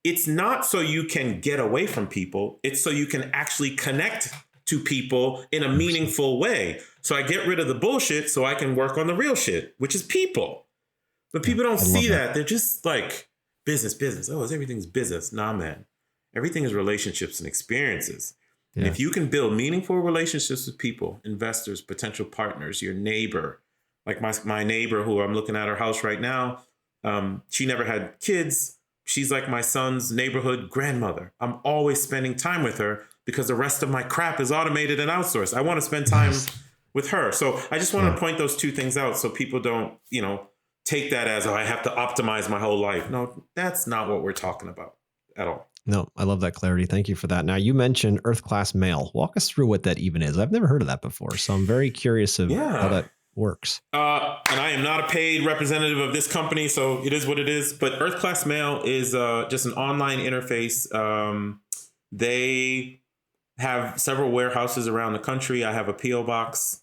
It's not so you can get away from people. It's so you can actually connect to people in a meaningful way. So I get rid of the bullshit so I can work on the real shit, which is people. But people don't see that. They're just like business. Oh, everything's business. Nah, man. Everything is relationships and experiences. Yeah. And if you can build meaningful relationships with people, investors, potential partners, your neighbor, like my neighbor who I'm looking at her house right now, she never had kids. She's like my son's neighborhood grandmother. I'm always spending time with her because the rest of my crap is automated and outsourced. I want to spend time with her. So I just want to point those two things out so people don't, take that as, I have to optimize my whole life. No, that's not what we're talking about at all. No, I love that clarity. Thank you for that. Now, you mentioned Earth Class Mail. Walk us through what that even is. I've never heard of that before, so I'm very curious of how that works. And I am not a paid representative of this company, so it is what it is. But Earth Class Mail is just an online interface. They have several warehouses around the country. I have a P.O. box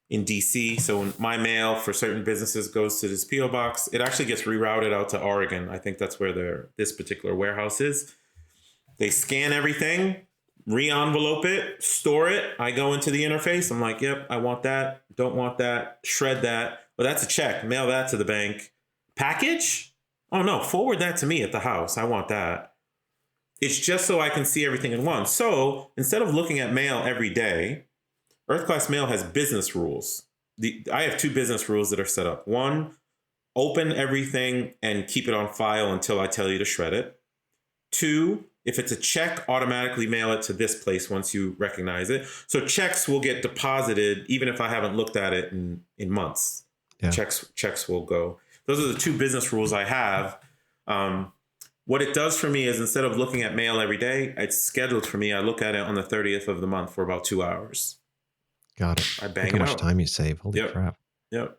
in DC. So my mail for certain businesses goes to this P.O. box. It actually gets rerouted out to Oregon. I think that's where this particular warehouse is. They scan everything, re-envelope it, store it. I go into the interface. I'm like, yep, I want that. Don't want that. Shred that. Well, that's a check. Mail that to the bank. Package? Oh, no. Forward that to me at the house. I want that. It's just so I can see everything in one. So instead of looking at mail every day, Earth Class Mail has business rules. I have two business rules that are set up. One, open everything and keep it on file until I tell you to shred it. Two, if it's a check, automatically mail it to this place once you recognize it. So checks will get deposited even if I haven't looked at it in months. Yeah. Checks will go. Those are the two business rules I have. What it does for me is instead of looking at mail every day, it's scheduled for me. I look at it on the 30th of the month for about 2 hours. Got it. I bang Look it how much out. time you save. Holy crap. Yep.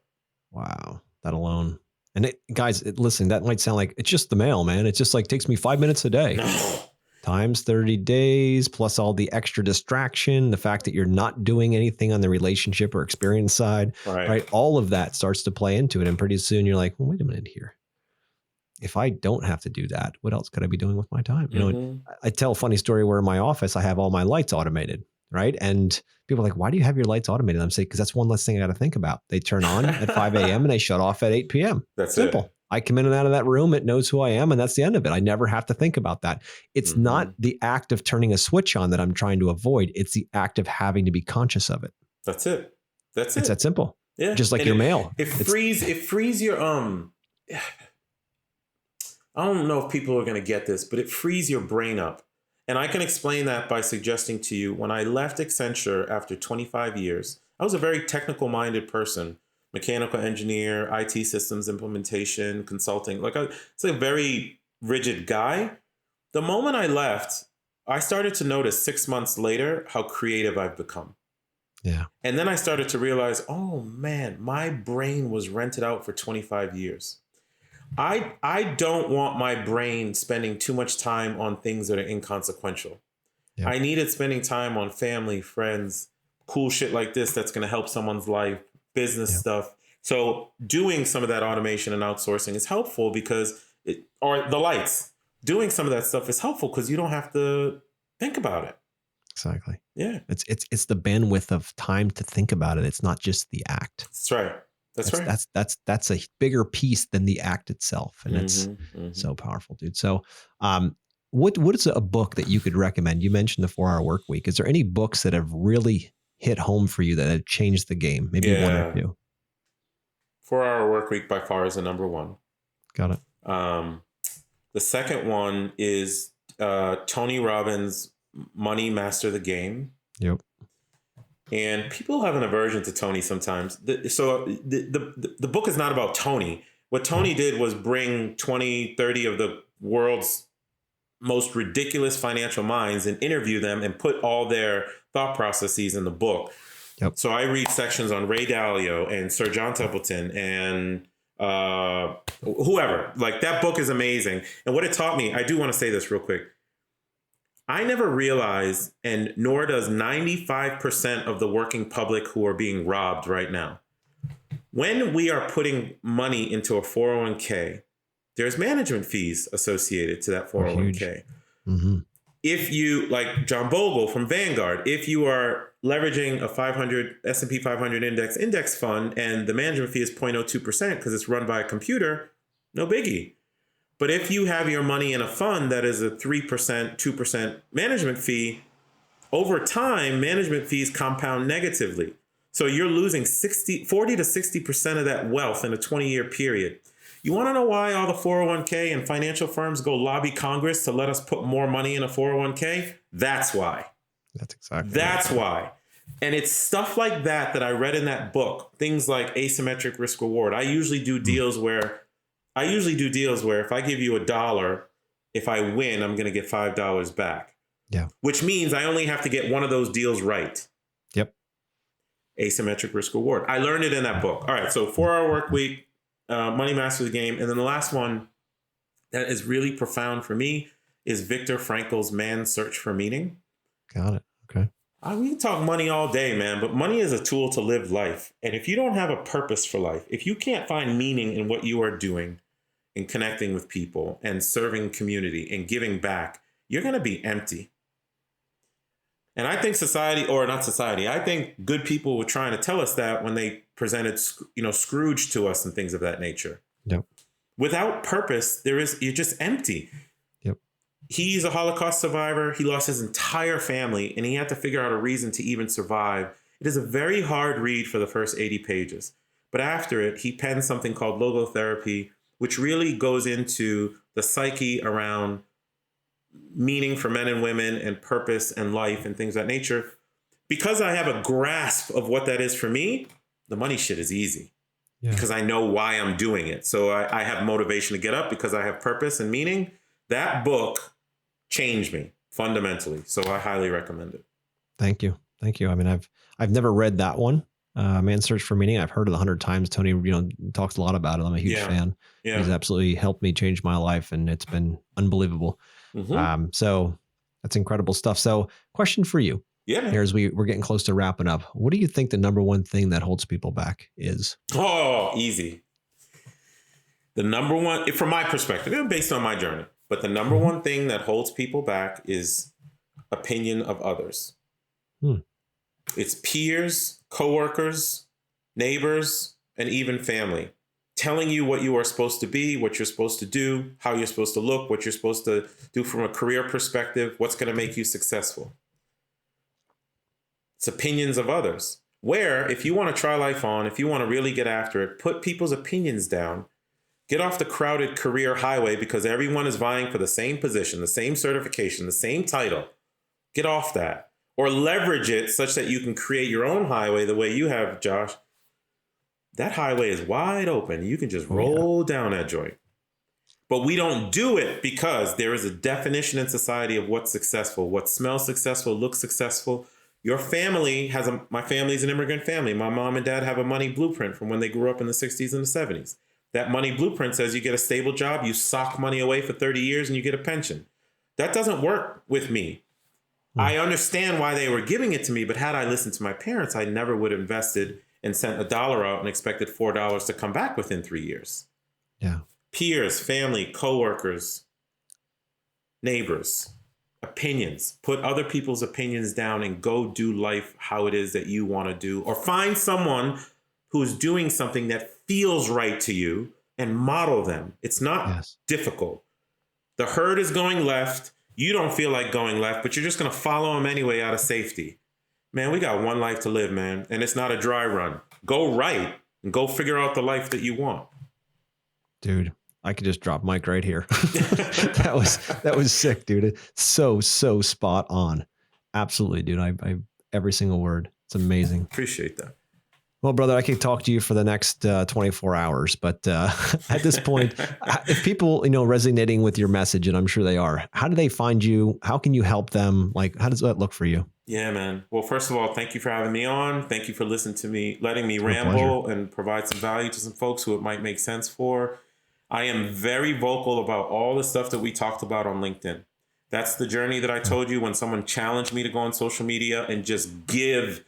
Wow. That alone. And guys, listen, that might sound like it's just the mail, man. It's just like takes me 5 minutes a day. No. Times 30 days, plus all the extra distraction, the fact that you're not doing anything on the relationship or experience side, right? All of that starts to play into it. And pretty soon you're like, well, wait a minute here. if I don't have to do that, what else could I be doing with my time? Mm-hmm. I tell a funny story where in my office, I have all my lights automated, right? And people are like, why do you have your lights automated? I'm saying, because that's one less thing I got to think about. They turn on at 5 a.m. and they shut off at 8 p.m. That's simple. it. I come in and out of that room. It knows who I am. And that's the end of it. I never have to think about that. It's not the act of turning a switch on that I'm trying to avoid. It's the act of having to be conscious of it. That's it. It's that simple. Yeah. Just like and your mail. It frees your, I don't know if people are going to get this, but it frees your brain up. And I can explain that by suggesting to you, when I left Accenture after 25 years, I was a very technical minded person. Mechanical engineer, IT systems implementation, consulting. It's a very rigid guy. The moment I left, I started to notice 6 months later how creative I've become. Yeah. And then I started to realize, oh man, my brain was rented out for 25 years. I don't want my brain spending too much time on things that are inconsequential. Yeah. I needed spending time on family, friends, cool shit like this that's going to help someone's life. Business stuff. So doing some of that automation and outsourcing is helpful because or the lights, doing some of that stuff is helpful because you don't have to think about it. Exactly. Yeah. It's the bandwidth of time to think about it. It's not just the act. That's right. That's right. That's a bigger piece than the act itself. And it's so powerful, dude. So, what is a book that you could recommend? You mentioned the 4 Hour Work Week. Is there any books that have really hit home for you that have changed the game? Maybe one or two. 4 Hour Work Week by far is the number one. Got it. The second one is Tony Robbins' Money Master the Game. Yep. And people have an aversion to Tony sometimes. The book is not about Tony. What Tony did was bring 20, 30 of the world's most ridiculous financial minds and interview them and put all their thought processes in the book. Yep. So I read sections on Ray Dalio and Sir John Templeton and whoever. Like, that book is amazing. And what it taught me, I do want to say this real quick. I never realized, and nor does 95% of the working public who are being robbed right now, when we are putting money into a 401k, there's management fees associated to that 401k. Mm-hmm. If you, like John Bogle from Vanguard, if you are leveraging a S&P 500 index fund and the management fee is 0.02% because it's run by a computer, no biggie. But if you have your money in a fund that is a 3%, 2% management fee, over time, management fees compound negatively. So you're losing 40 to 60% of that wealth in a 20-year period. You want to know why all the 401k and financial firms go lobby Congress to let us put more money in a 401k? That's why. That's why. And it's stuff like that I read in that book. Things like asymmetric risk reward. I usually do deals where if I give you $1, if I win, I'm going to get $5 back. Yeah. Which means I only have to get one of those deals right. Yep. Asymmetric risk reward. I learned it in that book. All right. So 4 Hour Work Week. Money Master the Game. And then the last one that is really profound for me is Viktor Frankl's Man's Search for Meaning. Got it. Okay. We can talk money all day, man, but money is a tool to live life. And if you don't have a purpose for life, if you can't find meaning in what you are doing and connecting with people and serving community and giving back, you're going to be empty. And I think I think good people were trying to tell us that when they presented, Scrooge to us and things of that nature. Yep. Without purpose, you're just empty. Yep. He's a Holocaust survivor. He lost his entire family and he had to figure out a reason to even survive. It is a very hard read for the first 80 pages. But after it, he penned something called logotherapy, which really goes into the psyche around meaning for men and women and purpose and life and things of that nature. Because I have a grasp of what that is for me, the money shit is easy because I know why I'm doing it. So I have motivation to get up because I have purpose and meaning. That book changed me fundamentally. So I highly recommend it. Thank you. I mean, I've never read that one. Man's Search for Meaning. I've heard it 100 times. Tony, talks a lot about it. I'm a huge fan. Yeah. He's absolutely helped me change my life and it's been unbelievable. Mm-hmm. So that's incredible stuff. So question for you. Yeah. Here as we're getting close to wrapping up. What do you think the number one thing that holds people back is? Oh, easy. The number one, from my perspective, based on my journey, but the number one thing that holds people back is opinion of others. It's peers, coworkers, neighbors, and even family telling you what you are supposed to be, what you're supposed to do, how you're supposed to look, what you're supposed to do from a career perspective, what's going to make you successful. It's opinions of others. Where if you want to try life on, if you want to really get after it, put people's opinions down, get off the crowded career highway because everyone is vying for the same position, the same certification, the same title. Get off that. Or leverage it such that you can create your own highway the way you have, Josh. That highway is wide open. You can just roll down that joint. But we don't do it because there is a definition in society of what's successful, what smells successful, looks successful. Your family has my family's an immigrant family. My mom and dad have a money blueprint from when they grew up in the 60s and the 70s. That money blueprint says you get a stable job, you sock money away for 30 years and you get a pension. That doesn't work with me. I understand why they were giving it to me, but had I listened to my parents, I never would have invested and sent $1 out and expected $4 to come back within 3 years. Yeah. Peers, family, coworkers, neighbors, opinions. Put other people's opinions down and go do life how it is that you want to do. Or find someone who's doing something that feels right to you and model them. It's not difficult. The herd is going left. You don't feel like going left, but you're just going to follow them anyway out of safety. Man, we got one life to live, man. And it's not a dry run. Go right and go figure out the life that you want. Dude, I could just drop mic right here. that was sick, dude. So spot on. Absolutely, dude. I every single word. It's amazing. Appreciate that. Well, brother, I could talk to you for the next 24 hours, but at this point, if people, resonating with your message, and I'm sure they are, how do they find you? How can you help them? Like, how does that look for you? Yeah, man. Well, first of all, thank you for having me on. Thank you for listening to me, letting me ramble and provide some value to some folks who it might make sense for. I am very vocal about all the stuff that we talked about on LinkedIn. That's the journey that I told you when someone challenged me to go on social media and just give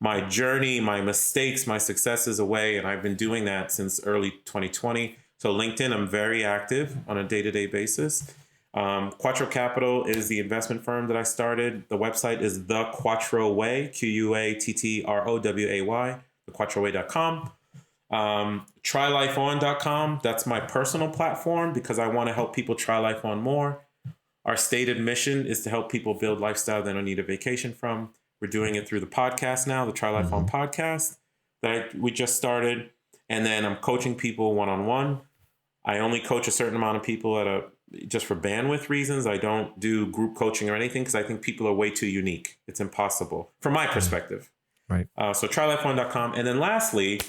my journey, my mistakes, my successes away. And I've been doing that since early 2020. So LinkedIn, I'm very active on a day-to-day basis. Quattro Capital is the investment firm that I started. The website is The Quattro Way, QUATTROWAY, thequattroway.com. TryLifeOn.com. That's my personal platform because I want to help people try life on more. Our stated mission is to help people build lifestyle they don't need a vacation from. We're doing it through the podcast now, the Try Life On podcast that we just started. And then I'm coaching people one-on-one. I only coach a certain amount of people just for bandwidth reasons. I don't do group coaching or anything because I think people are way too unique. It's impossible from my perspective. Right. So trylifeone.com. And then lastly,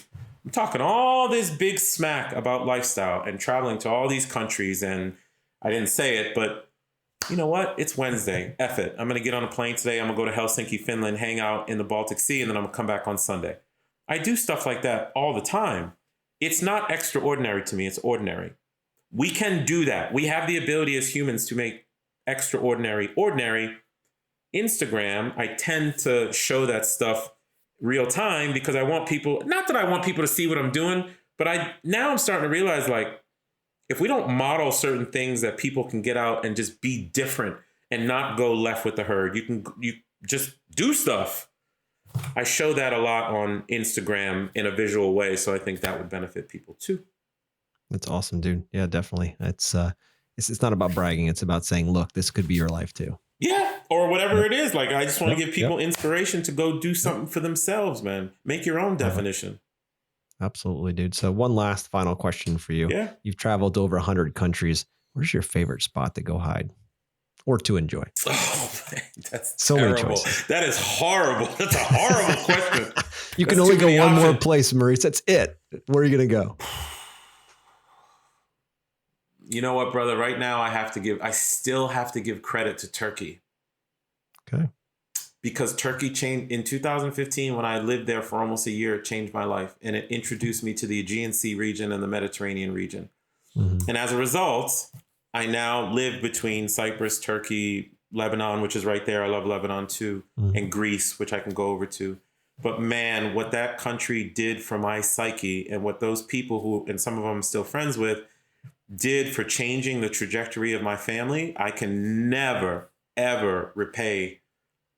I'm talking all this big smack about lifestyle and traveling to all these countries. And I didn't say it, but you know what? It's Wednesday. F it. I'm going to get on a plane today. I'm going to go to Helsinki, Finland, hang out in the Baltic Sea, and then I'm going to come back on Sunday. I do stuff like that all the time. It's not extraordinary to me. It's ordinary. We can do that. We have the ability as humans to make extraordinary ordinary. Instagram, I tend to show that stuff real time because I want people, not that I want people to see what I'm doing, but now I'm starting to realize, like, if we don't model certain things that people can get out and just be different and not go left with the herd, you just do stuff. I show that a lot on Instagram in a visual way. So I think that would benefit people too. That's awesome, dude. Yeah, definitely. It's not about bragging. It's about saying, look, this could be your life too. Yeah. Or whatever it is. Like, I just want to give people inspiration to go do something for themselves, man. Make your own definition. Absolutely, dude. So one last final question for you. Yeah. You've traveled to over 100 countries. Where's your favorite spot to go hide or to enjoy? Oh, man, that's so terrible. Many choices. That is horrible. That's a horrible question. You can only go one more place, Maurice. That's it. Where are you going to go? You know what, brother? Right now, I still have to give credit to Turkey. Okay. Because Turkey changed in 2015, when I lived there for almost a year, it changed my life. And it introduced me to the Aegean Sea region and the Mediterranean region. Mm-hmm. And as a result, I now live between Cyprus, Turkey, Lebanon, which is right there. I love Lebanon too. Mm-hmm. And Greece, which I can go over to. But man, what that country did for my psyche and what those people who, and some of them I'm still friends with, did for changing the trajectory of my family, I can never, ever repay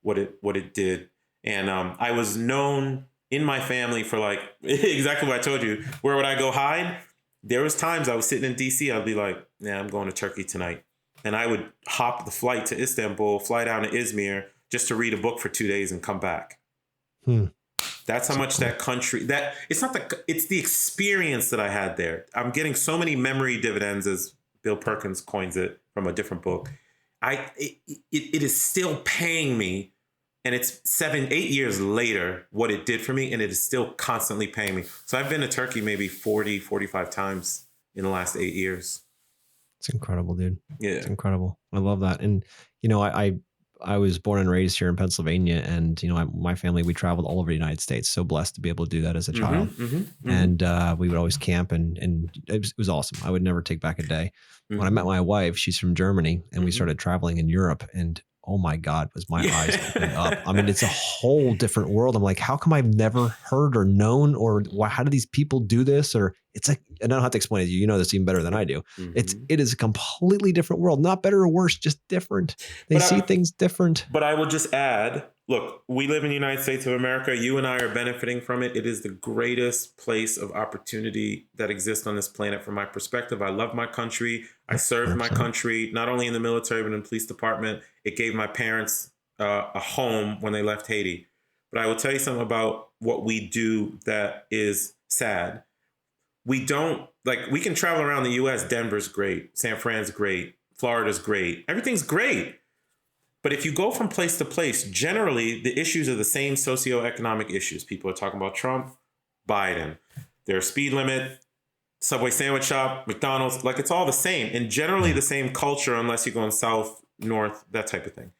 what it did. And I was known in my family for like exactly what I told you. Where would I go hide? There was times I was sitting in DC, I'd be like, "Yeah, I'm going to Turkey tonight." And I would hop the flight to Istanbul, fly down to Izmir just to read a book for 2 days and come back. That's how much that country, that it's the experience that I had there. I'm getting so many memory dividends, as Bill Perkins coins it from a different book. It is still paying me, and it's 7-8 years later what it did for me, and it is still constantly paying me. So I've been to Turkey maybe 40-45 times in the last 8 years. It's incredible, dude. Yeah, it's incredible. I love that. And I was born and raised here in Pennsylvania, and my family, we traveled all over the United States. So blessed to be able to do that as a child. And we would always camp, and it was awesome. I would never take back a day. When I met my wife, she's from Germany, and we started traveling in Europe, and oh my God, was my eyes opening up. I mean, it's a whole different world. I'm like, how come I've never heard or known, or how do these people do this? Or it's like, and I don't have to explain it to you. You know this even better than I do. It is a completely different world, not better or worse, just different. They see things different. But I will just add, look, we live in the United States of America. You and I are benefiting from it. It is the greatest place of opportunity that exists on this planet from my perspective. I love my country. I served my country, not only in the military, but in the police department. It gave my parents a home when they left Haiti. But I will tell you something about what we do that is sad. We don't, we can travel around the U.S. Denver's great. San Fran's great. Florida's great. Everything's great. But if you go from place to place, generally the issues are the same socioeconomic issues. People are talking about Trump, Biden, their speed limit, Subway sandwich shop, McDonald's, it's all the same. And generally the same culture, unless you're going south, north, that type of thing.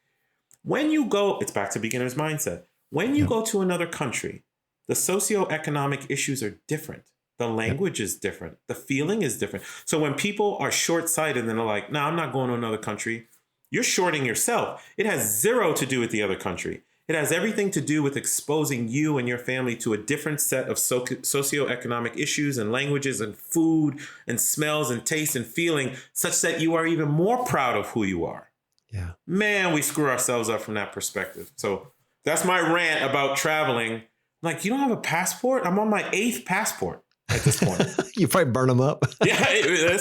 When you go, it's back to beginner's mindset. When you go to another country, the socioeconomic issues are different. The language is different. The feeling is different. So when people are short-sighted and they're like, no, I'm not going to another country, you're shorting yourself. It has zero to do with the other country. It has everything to do with exposing you and your family to a different set of socioeconomic issues and languages and food and smells and taste and feeling, such that you are even more proud of who you are. Yeah. Man, we screw ourselves up from that perspective. So that's my rant about traveling. You don't have a passport? I'm on my 8th passport at this point. You probably burn them up. Yeah,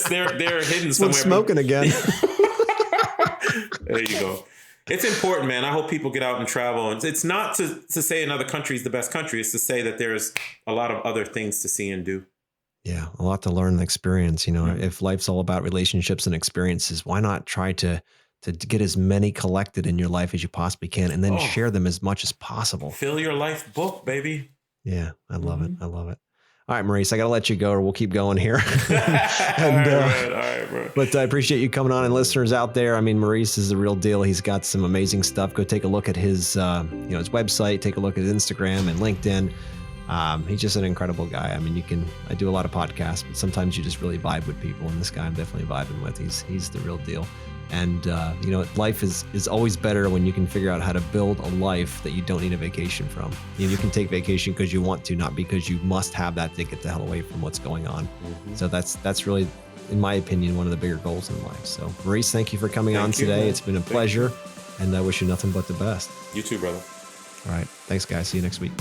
they're hidden somewhere. Smoking again. There you go. It's important, man. I hope people get out and travel. And it's not to say another country is the best country. It's to say that there's a lot of other things to see and do. Yeah, a lot to learn and experience. If life's all about relationships and experiences, why not try to get as many collected in your life as you possibly can, and then share them as much as possible. Fill your life book, baby. Yeah, I love it. I love it. All right, Maurice, I got to let you go, or we'll keep going here. All right, bro. But I appreciate you coming on, and listeners out there. I mean, Maurice is the real deal. He's got some amazing stuff. Go take a look at his, his website. Take a look at his Instagram and LinkedIn. He's just an incredible guy. I mean, I do a lot of podcasts, but sometimes you just really vibe with people, and this guy I'm definitely vibing with. He's the real deal. And, life is always better when you can figure out how to build a life that you don't need a vacation from. You can take vacation because you want to, not because you must have that to get the hell away from what's going on. So that's really, in my opinion, one of the bigger goals in life. So, Maurice, thank you for coming on today. It's been a pleasure, and I wish you nothing but the best. You too, brother. All right. Thanks, guys. See you next week.